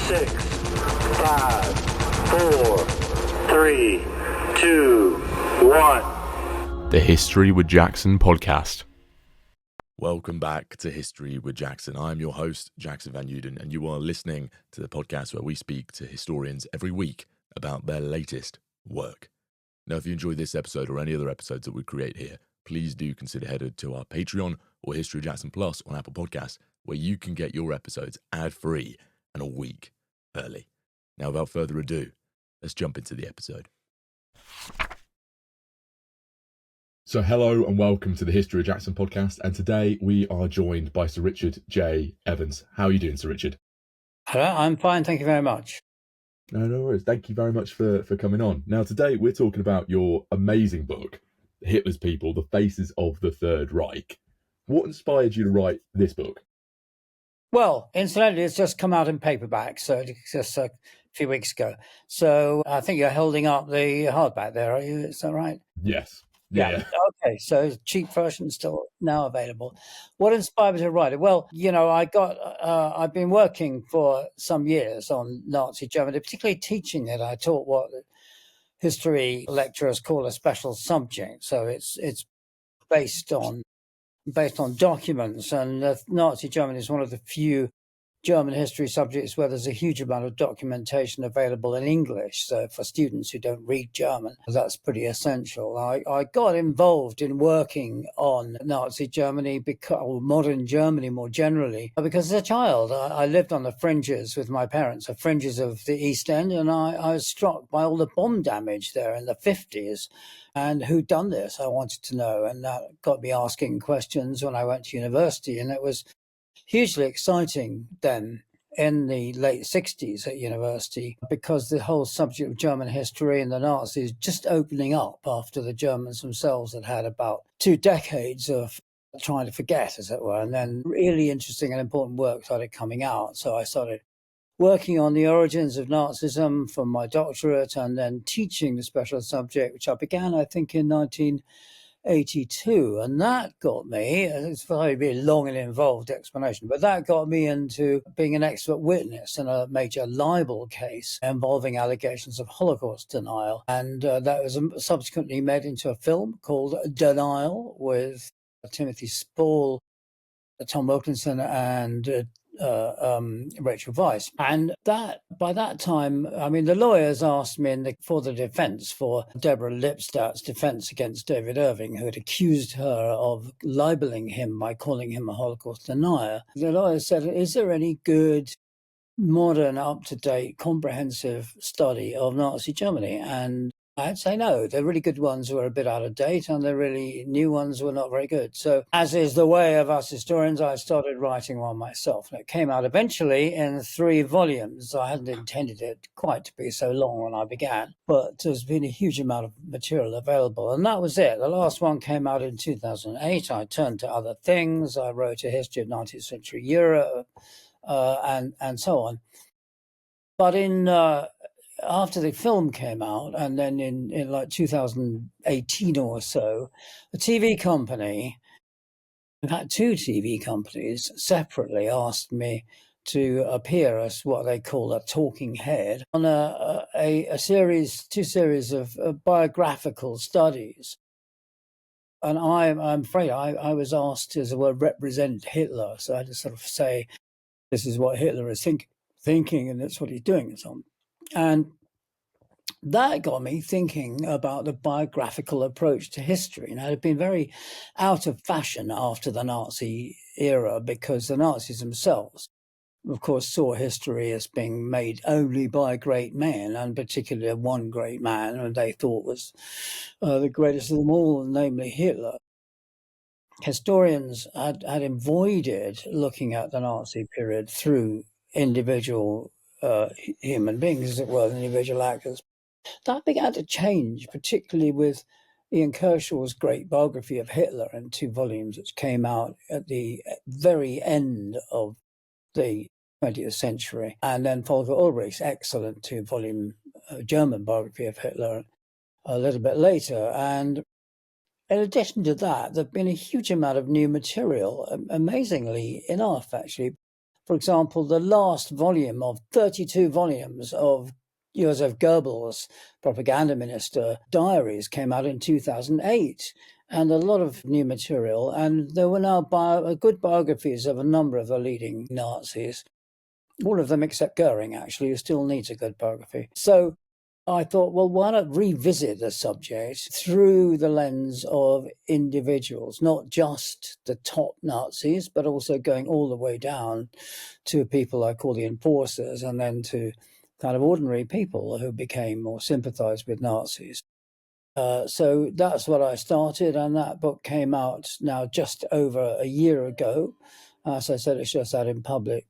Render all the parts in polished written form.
6, 5, 4, 3, 2, 1. The History with Jackson podcast. Welcome back to History with Jackson. I'm your host, Jackson Van Uden, and you are listening to the podcast where we speak to historians every week about their latest work. Now, if you enjoyed this episode or any other episodes that we create here, please do consider heading to our Patreon or History of Jackson Plus on Apple Podcasts, where you can get your episodes ad-free and a week early. Now, without further ado, let's jump into the episode. So hello and welcome to the History of Jackson podcast, and today we are joined by Sir Richard J. Evans. How are you doing, Sir Richard? Hello, I'm fine, thank you very much. No worries. Thank you very much for coming on. Now, today we're talking about your amazing book, Hitler's People, The Faces of the Third Reich. What inspired you to write this book? Well, incidentally, it's just come out in paperback, so it's just a few weeks ago. So I think you're holding up the hardback there, are you? Is that right? Yes. Yeah. Okay. So cheap version still now available. What inspired me to write it? Well, I've been working for some years on Nazi Germany, particularly teaching it. I taught what history lecturers call a special subject. So it's based on documents, and Nazi Germany is one of the few German history subjects where there's a huge amount of documentation available in English. So for students who don't read German, that's pretty essential. I got involved in working on Nazi Germany, or modern Germany more generally, because as a child, I lived on the fringes with my parents, the fringes of the East End, and I was struck by all the bomb damage there in the 50s. And who'd done this, I wanted to know. And that got me asking questions when I went to university. And it was hugely exciting then in the late 60s at university, because the whole subject of German history and the Nazis just opening up after the Germans themselves had about 2 decades of trying to forget, as it were. And then really interesting and important work started coming out. So I started working on the origins of Nazism for my doctorate, and then teaching the special subject, which I began, I think, in 1982. And that got me, it's a very long and involved explanation, but that got me into being an expert witness in a major libel case involving allegations of Holocaust denial. And that was subsequently made into a film called Denial with Timothy Spall, Tom Wilkinson, and Rachel Weisz. And that, by that time, I mean, the lawyers asked me for the defense, for Deborah Lipstadt's defense against David Irving, who had accused her of libeling him by calling him a Holocaust denier. The lawyers said, is there any good, modern, up-to-date, comprehensive study of Nazi Germany? And I'd say no. The really good ones were a bit out of date, and the really new ones were not very good. So, as is the way of us historians, I started writing one myself. And it came out eventually in 3 volumes. I hadn't intended it quite to be so long when I began, but there's been a huge amount of material available. And that was it. The last one came out in 2008. I turned to other things. I wrote a history of 19th century Europe, and so on. But after the film came out, and then in like 2018 or so, a TV company, in fact 2 TV companies separately, asked me to appear as what they call a talking head on a series, 2 series of biographical studies. And I'm afraid I was asked to, as it were, represent Hitler. So I had to sort of say, this is what Hitler is thinking, and that's what he's doing, and so on. And that got me thinking about the biographical approach to history. And it had been very out of fashion after the Nazi era, because the Nazis themselves, of course, saw history as being made only by great men, and particularly one great man, and they thought was the greatest of them all, namely Hitler. Historians had avoided looking at the Nazi period through individual human beings, as it were, individual actors. That began to change, particularly with Ian Kershaw's great biography of Hitler in 2 volumes, which came out at the very end of the 20th century. And then Volker Ulbricht's excellent 2-volume German biography of Hitler a little bit later. And in addition to that, there's been a huge amount of new material, amazingly enough, actually, For example, the last volume of 32 volumes of Joseph Goebbels' propaganda minister diaries came out in 2008, and a lot of new material. And there were now good biographies of a number of the leading Nazis, all of them except Goering, actually, who still needs a good biography. So I thought, well, why not revisit the subject through the lens of individuals, not just the top Nazis, but also going all the way down to people I call the enforcers, and then to kind of ordinary people who became or sympathized with Nazis. So that's what I started, and that book came out now just over a year ago. As I said, it's just out in public.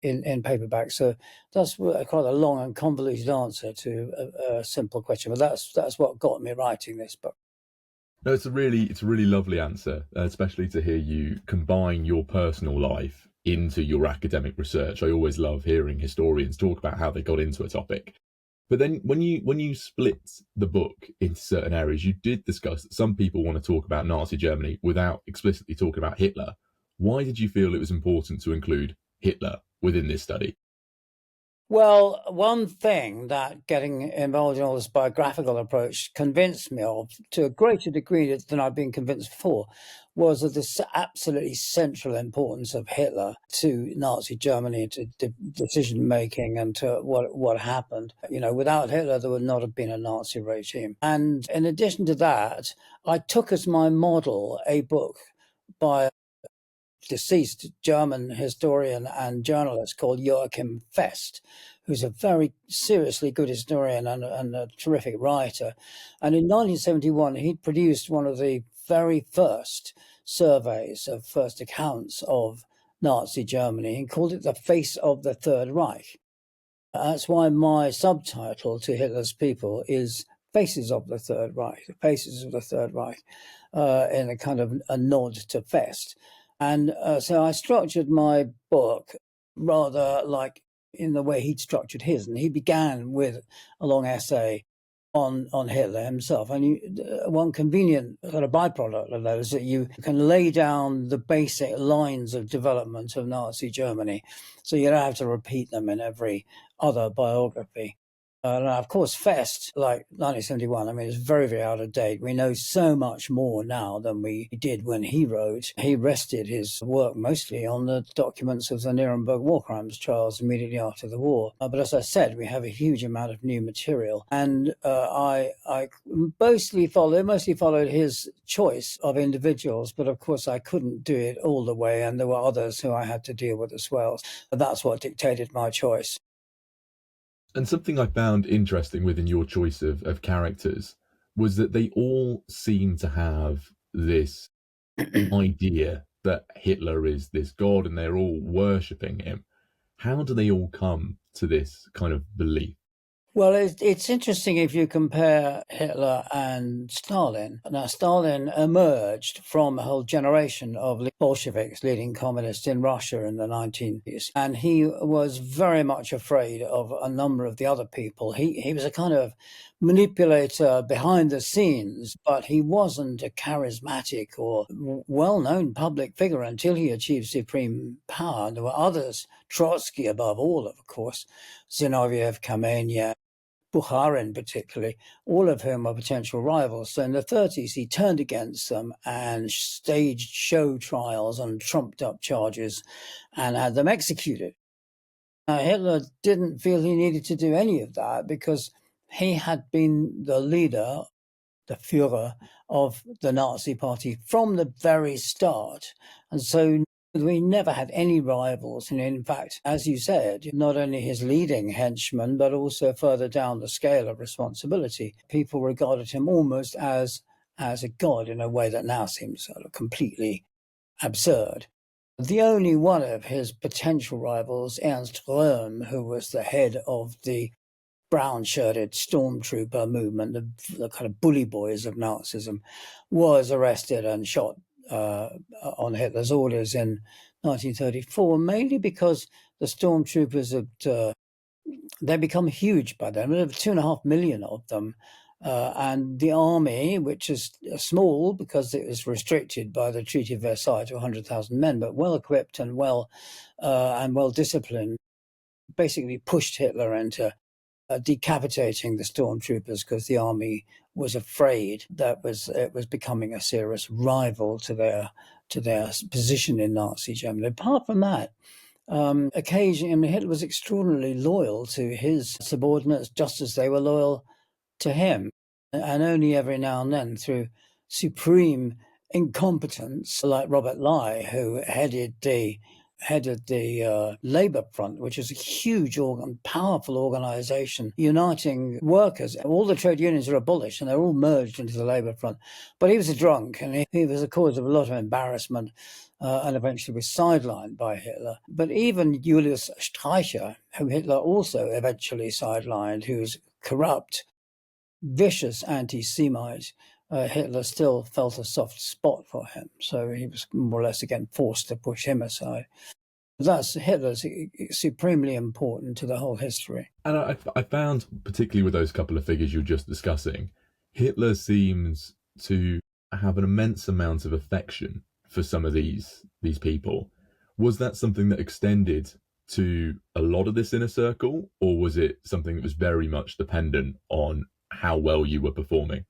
In paperback, so that's quite a long and convoluted answer to a simple question, but that's what got me writing this book. No, it's a really lovely answer, especially to hear you combine your personal life into your academic research. I always love hearing historians talk about how they got into a topic. But then when you split the book into certain areas, you did discuss that some people want to talk about Nazi Germany without explicitly talking about Hitler. Why did you feel it was important to include Hitler within this study? Well, one thing that getting involved in all this biographical approach convinced me of, to a greater degree than I've been convinced before, was of this absolutely central importance of Hitler to Nazi Germany, to decision making, and to what happened. Without Hitler, there would not have been a Nazi regime. And in addition to that, I took as my model a book by deceased German historian and journalist called Joachim Fest, who's a very seriously good historian and a terrific writer. And in 1971, he produced one of the very first surveys of first accounts of Nazi Germany and called it The Face of the Third Reich. That's why my subtitle to Hitler's People is Faces of the Third Reich, the Faces of the Third Reich, in a kind of a nod to Fest. And so I structured my book rather like in the way he'd structured his. And he began with a long essay on Hitler himself. And one convenient sort of byproduct of that is that you can lay down the basic lines of development of Nazi Germany, so you don't have to repeat them in every other biography. Of course, Fest, like 1971, I mean, it's very, very out of date. We know so much more now than we did when he wrote. He rested his work mostly on the documents of the Nuremberg war crimes trials immediately after the war. But as I said, we have a huge amount of new material. And I mostly followed his choice of individuals. But of course, I couldn't do it all the way. And there were others who I had to deal with as well. But that's what dictated my choice. And something I found interesting within your choice of characters was that they all seem to have this idea that Hitler is this god and they're all worshipping him. How do they all come to this kind of belief? Well, it's interesting if you compare Hitler and Stalin. Now, Stalin emerged from a whole generation of Bolsheviks, leading communists in Russia in the 1990s, and he was very much afraid of a number of the other people. He was a kind of manipulator behind the scenes, but he wasn't a charismatic or well-known public figure until he achieved supreme power. And there were others, Trotsky above all, of course, Zinoviev, Kamenev, Bukharin particularly, all of whom are potential rivals. So in the 30s, he turned against them and staged show trials on trumped up charges and had them executed. Now, Hitler didn't feel he needed to do any of that because he had been the leader, the Führer of the Nazi Party from the very start. And so we never had any rivals. And in fact, as you said, not only his leading henchmen, but also further down the scale of responsibility, people regarded him almost as a god in a way that now seems sort of completely absurd. The only one of his potential rivals, Ernst Röhm, who was the head of the brown-shirted stormtrooper movement, the kind of bully boys of Nazism, was arrested and shot on Hitler's orders in 1934, mainly because the stormtroopers had they become huge by then. There were 2.5 million of them, And the army, which is small because it was restricted by the Treaty of Versailles to 100,000 men, but well equipped and well disciplined, basically pushed Hitler into decapitating the stormtroopers because the army was afraid that it was becoming a serious rival to their position in Nazi Germany. Apart from that, occasionally, Hitler was extraordinarily loyal to his subordinates, just as they were loyal to him, and only every now and then through supreme incompetence, like Robert Lai, who headed the Labour Front, which is a huge, powerful organisation uniting workers. All the trade unions are abolished and they're all merged into the Labour Front. But he was a drunk and he was a cause of a lot of embarrassment and eventually was sidelined by Hitler. But even Julius Streicher, who Hitler also eventually sidelined, who was corrupt, vicious anti-Semite, Hitler still felt a soft spot for him. So he was more or less, again, forced to push him aside. Thus, Hitler's supremely important to the whole history. And I found, particularly with those couple of figures you were just discussing, Hitler seems to have an immense amount of affection for some of these people. Was that something that extended to a lot of this inner circle, or was it something that was very much dependent on how well you were performing?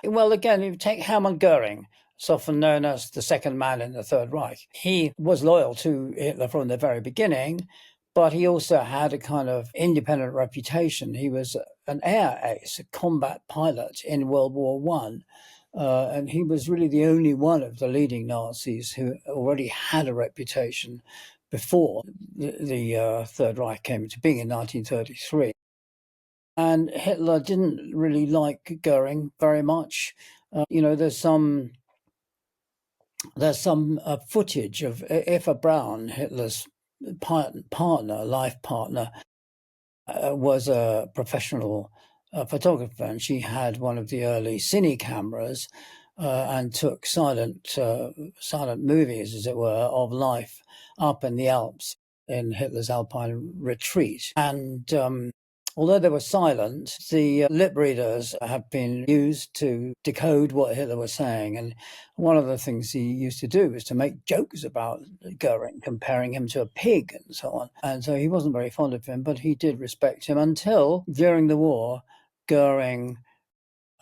Well, again, you take Hermann Goering, it's often known as the second man in the Third Reich. He was loyal to Hitler from the very beginning, but he also had a kind of independent reputation. He was an air ace, a combat pilot in World War One. And he was really the only one of the leading Nazis who already had a reputation before the Third Reich came into being in 1933. And Hitler didn't really like Goering very much. There's some footage of Eva Braun, Hitler's life partner, was a professional photographer, and she had one of the early cine cameras and took silent movies, as it were, of life up in the Alps in Hitler's Alpine retreat. And although they were silent, the lip readers have been used to decode what Hitler was saying. And one of the things he used to do was to make jokes about Goering, comparing him to a pig and so on. And so he wasn't very fond of him, but he did respect him until during the war, Goering,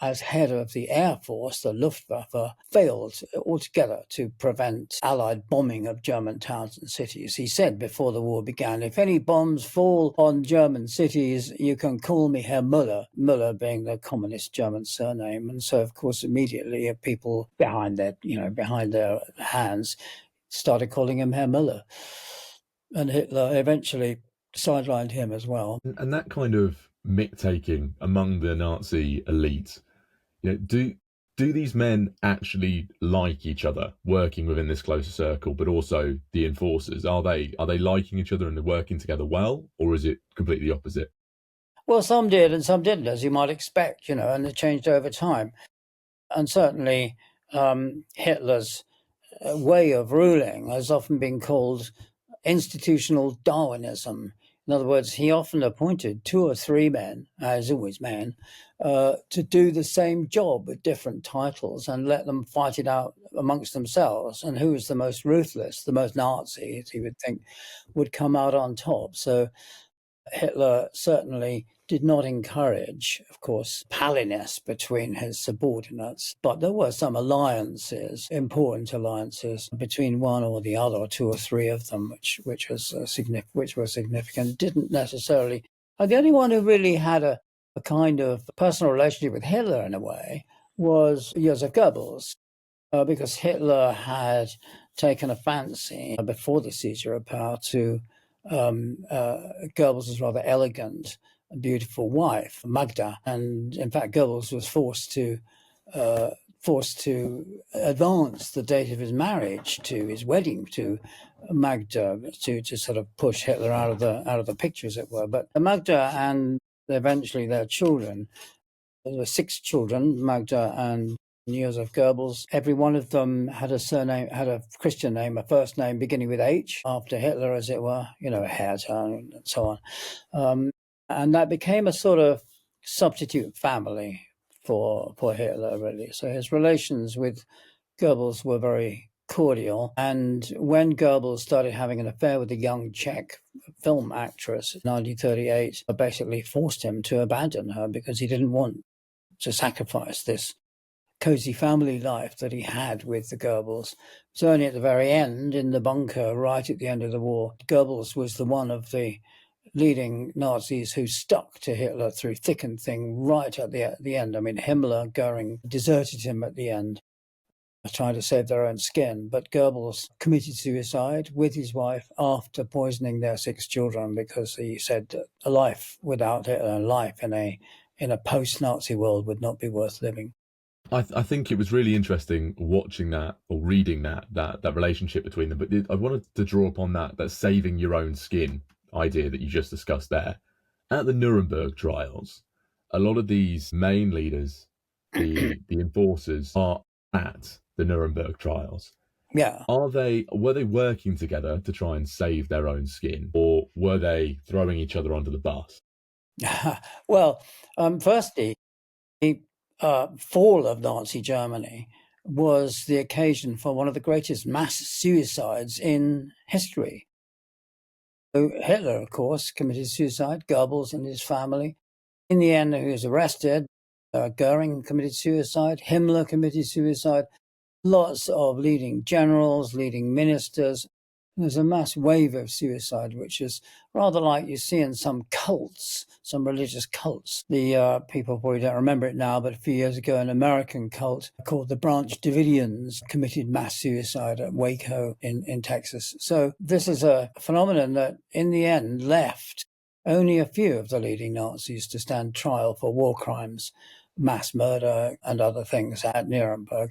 as head of the Air Force, the Luftwaffe, failed altogether to prevent Allied bombing of German towns and cities. He said before the war began, if any bombs fall on German cities, you can call me Herr Müller, Müller being the communist German surname. And so, of course, immediately people behind their hands started calling him Herr Müller. And Hitler eventually sidelined him as well. And that kind of mick-taking among the Nazi elite, do these men actually like each other, working within this closer circle, but also the enforcers? Are they liking each other and they're working together well, or is it completely the opposite? Well, some did and some didn't, as you might expect, and it changed over time. And certainly Hitler's way of ruling has often been called institutional Darwinism. In other words, he often appointed 2 or 3 men, as always men, to do the same job with different titles and let them fight it out amongst themselves. And who was the most ruthless, the most Nazi, as he would think, would come out on top. So Hitler certainly did not encourage, of course, palliness between his subordinates, but there were some alliances, important alliances between one or the other, or 2 or 3 of them, which were significant. Didn't necessarily. The only one who really had a kind of personal relationship with Hitler in a way was Joseph Goebbels, because Hitler had taken a fancy before the seizure of power to Goebbels' rather elegant and beautiful wife, Magda. And in fact, Goebbels was forced to advance the date of his marriage to his wedding to Magda to sort of push Hitler out of the picture, as it were. But Magda and eventually their children, there were 6 children, Magda and Joseph Goebbels. Every one of them had a Christian name, a first name beginning with H, after Hitler, as it were, Hertha and so on. And that became a sort of substitute family for Hitler, really. So his relations with Goebbels were very cordial. And when Goebbels started having an affair with a young Czech film actress in 1938, basically forced him to abandon her because he didn't want to sacrifice this cozy family life that he had with the Goebbels. So only at the very end, in the bunker, right at the end of the war, Goebbels was the one of the leading Nazis who stuck to Hitler through thick and thin right at the end. I mean, Himmler, Goering deserted him at the end, trying to save their own skin. But Goebbels committed suicide with his wife after poisoning their 6 children because he said that a life without Hitler, life in a post-Nazi world would not be worth living. I think it was really interesting watching that or reading that relationship between them. But I wanted to draw upon that saving your own skin idea that you just discussed there. At the Nuremberg Trials, a lot of these main leaders, the enforcers, are at the Nuremberg Trials. Yeah. Were they working together to try and save their own skin, or were they throwing each other under the bus? Well, firstly, the fall of Nazi Germany was the occasion for one of the greatest mass suicides in history. So Hitler, of course, committed suicide, Goebbels and his family. In the end, he was arrested. Goering committed suicide. Himmler committed suicide. Lots of leading generals, leading ministers. There's a mass wave of suicide, which is rather like you see in some cults, some religious cults. The people probably don't remember it now, but a few years ago, an American cult called the Branch Davidians committed mass suicide at Waco in Texas. So this is a phenomenon that, in the end, left only a few of the leading Nazis to stand trial for war crimes, mass murder, and other things at Nuremberg.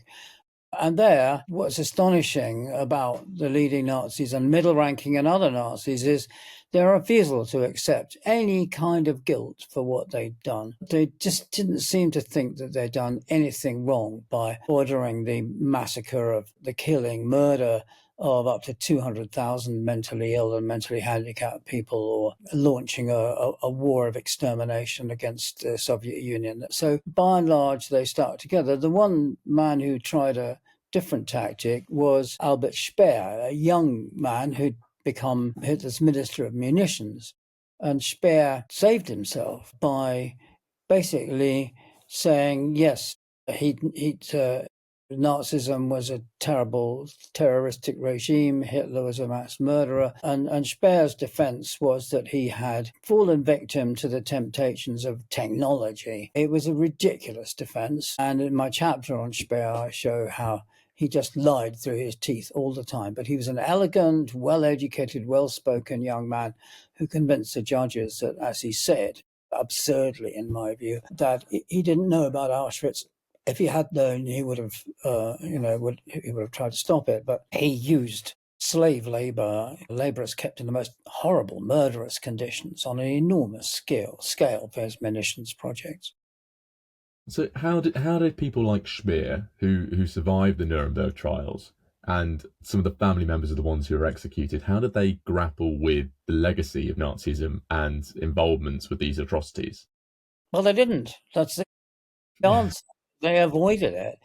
And there, what's astonishing about the leading Nazis and middle-ranking and other Nazis is their refusal to accept any kind of guilt for what they'd done. They just didn't seem to think that they'd done anything wrong by ordering the massacre of the killing, murder of up to 200,000 mentally ill and mentally handicapped people, or launching a war of extermination against the Soviet Union. So by and large, they stuck together. The one man who tried a different tactic was Albert Speer, a young man who'd become Hitler's Minister of Munitions. And Speer saved himself by basically saying, yes, Nazism was a terrible terroristic regime. Hitler was a mass murderer. And Speer's defense was that he had fallen victim to the temptations of technology. It was a ridiculous defense. And in my chapter on Speer, I show how he just lied through his teeth all the time. But he was an elegant, well-educated, well-spoken young man who convinced the judges that, as he said, absurdly in my view, that he didn't know about Auschwitz. If he had known, he would have, he would have tried to stop it. But he used slave labor, laborers kept in the most horrible, murderous conditions on an enormous scale for his munitions projects. So how did people like Speer, who survived the Nuremberg trials, and some of the family members of the ones who were executed, how did they grapple with the legacy of Nazism and involvements with these atrocities? Well, they didn't. That's the answer. They avoided it.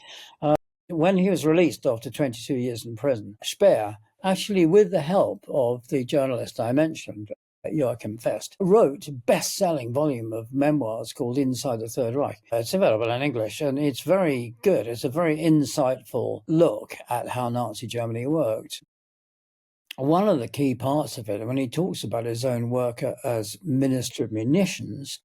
When he was released after 22 years in prison, Speer, actually with the help of the journalist I mentioned, Joachim Fest, wrote a best-selling volume of memoirs called Inside the Third Reich. It's available in English, and it's very good. It's a very insightful look at how Nazi Germany worked. One of the key parts of it, when he talks about his own work as Minister of Munitions,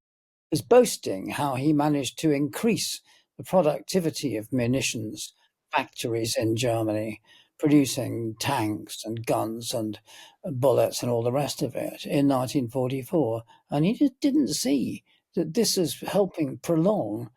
is boasting how he managed to increase the productivity of munitions factories in Germany, producing tanks and guns and bullets and all the rest of it in 1944. And he just didn't see that this is helping prolong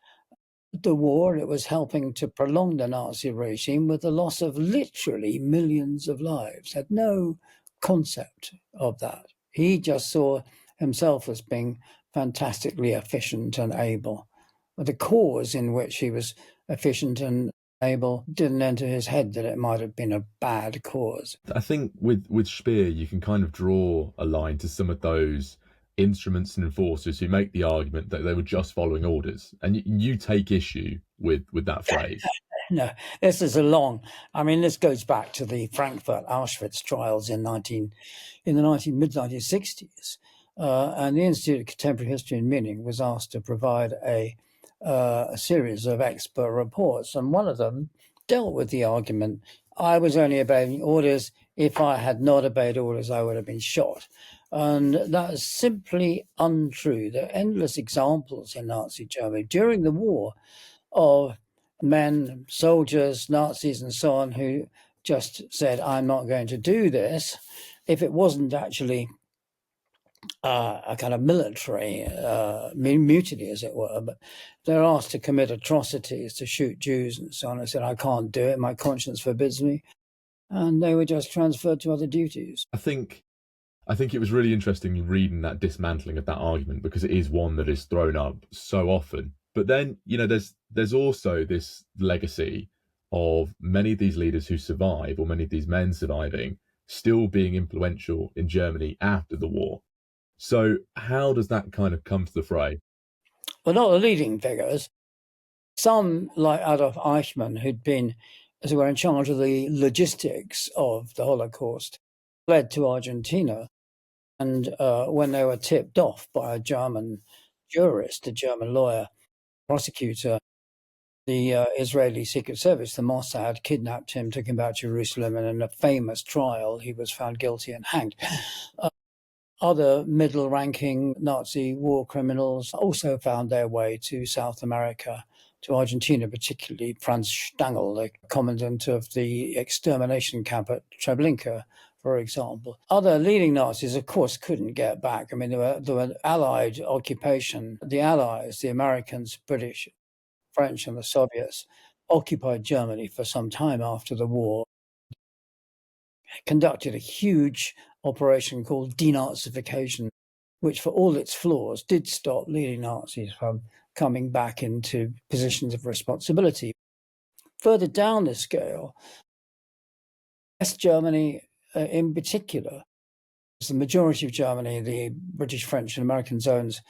the war. It was helping to prolong the Nazi regime with the loss of literally millions of lives. Had no concept of that. He just saw himself as being fantastically efficient and able. But the cause in which he was efficient and able didn't enter his head that it might have been a bad cause. I think with Speer, you can kind of draw a line to some of those instruments and enforcers who make the argument that they were just following orders, and you take issue with that phrase. No, this is this goes back to the Frankfurt Auschwitz trials in the mid-1960s. And the Institute of Contemporary History in Munich was asked to provide a series of expert reports, and one of them dealt with the argument, I was only obeying orders. If I had not obeyed orders, I would have been shot. And that is simply untrue. There are endless examples in Nazi Germany during the war of men, soldiers, Nazis, and so on, who just said, I'm not going to do this, if it wasn't actually a kind of military mutiny, as it were. But they're asked to commit atrocities, to shoot Jews and so on. I said, I can't do it. My conscience forbids me. And they were just transferred to other duties. I think it was really interesting reading that dismantling of that argument, because it is one that is thrown up so often. But then, there's also this legacy of many of these leaders who survive, or many of these men surviving, still being influential in Germany after the war. So how does that kind of come to the fray? Well, not the leading figures. Some, like Adolf Eichmann, who'd been, as it were, in charge of the logistics of the Holocaust, fled to Argentina. And when they were tipped off by a German jurist, a German lawyer, prosecutor, the Israeli Secret Service, the Mossad, kidnapped him, took him back to Jerusalem, and in a famous trial, he was found guilty and hanged. Other middle-ranking Nazi war criminals also found their way to South America, to Argentina, particularly Franz Stangl, the commandant of the extermination camp at Treblinka, for example. Other leading Nazis, of course, couldn't get back. I mean, there were Allied occupation. The Allies, the Americans, British, French, and the Soviets occupied Germany for some time after the war, conducted a huge operation called denazification, which, for all its flaws, did stop leading Nazis from coming back into positions of responsibility. Further down the scale, West Germany in particular, the majority of Germany, the British, French, and American zones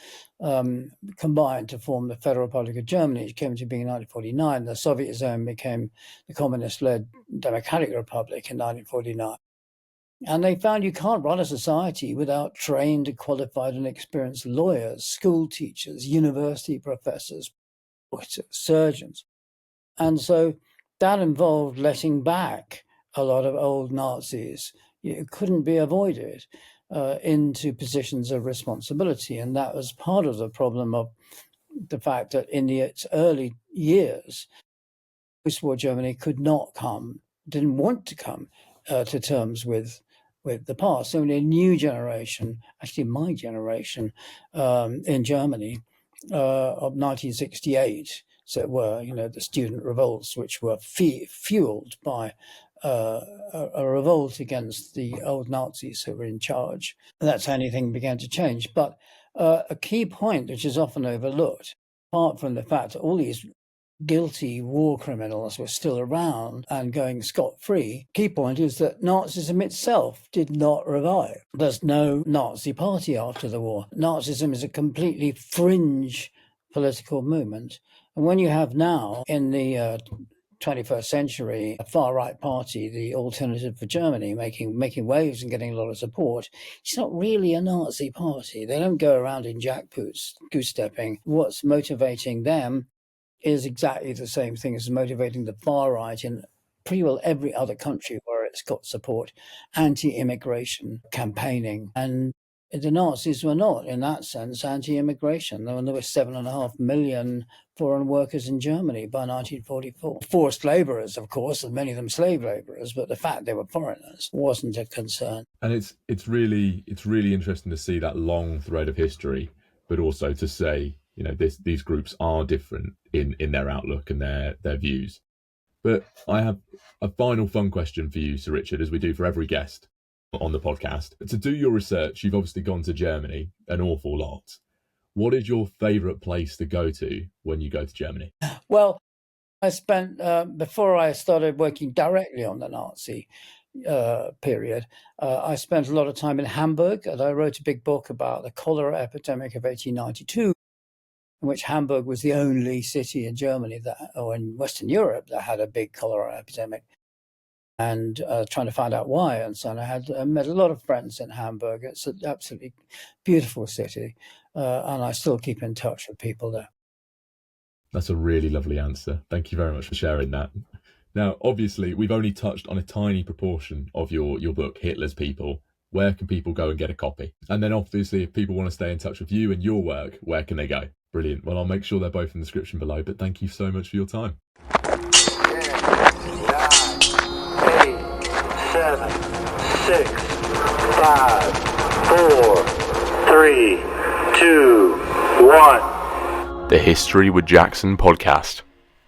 combined to form the Federal Republic of Germany, which came to being in 1949. The Soviet zone became the communist-led Democratic Republic in 1949. And they found you can't run a society without trained, qualified, and experienced lawyers, school teachers, university professors, surgeons. And so that involved letting back a lot of old Nazis. It couldn't be avoided into positions of responsibility. And that was part of the problem of the fact that in its early years, post-war Germany didn't want to come to terms with the past. So a new generation, actually my generation in Germany of 1968, so it were, the student revolts, which were fueled by a revolt against the old Nazis who were in charge. And that's how anything began to change. But a key point, which is often overlooked, apart from the fact that all these guilty war criminals were still around and going scot-free, key point is that Nazism itself did not revive. There's no Nazi party after the war. Nazism is a completely fringe political movement. And when you have now, in the 21st century, a far-right party, the Alternative for Germany, making waves and getting a lot of support, it's not really a Nazi party. They don't go around in jackboots, goose-stepping. What's motivating them is exactly the same thing as motivating the far right in pretty well every other country where it's got support, anti-immigration campaigning. And the Nazis were not, in that sense, anti-immigration. There were 7.5 million foreign workers in Germany by 1944. Forced laborers, of course, and many of them slave laborers, but the fact they were foreigners wasn't a concern. And it's really interesting to see that long thread of history, but also to say, these groups are different in their outlook and their views. But I have a final fun question for you, Sir Richard, as we do for every guest on the podcast. To do your research, you've obviously gone to Germany an awful lot. What is your favourite place to go to when you go to Germany? Well, I spent, before I started working directly on the Nazi period, I spent a lot of time in Hamburg, and I wrote a big book about the cholera epidemic of 1892, in which Hamburg was the only city in Germany or in Western Europe that had a big cholera epidemic, and trying to find out why. And so on. I had met a lot of friends in Hamburg. It's an absolutely beautiful city, and I still keep in touch with people there. That's a really lovely answer. Thank you very much for sharing that. Now, obviously, we've only touched on a tiny proportion of your book, Hitler's People. Where can people go and get a copy? And then obviously, if people want to stay in touch with you and your work, where can they go? Brilliant. Well, I'll make sure they're both in the description below, but thank you so much for your time. 10, 9, 8, 7, 6, 5, 4, 3, 2, 1. The History with Jackson podcast.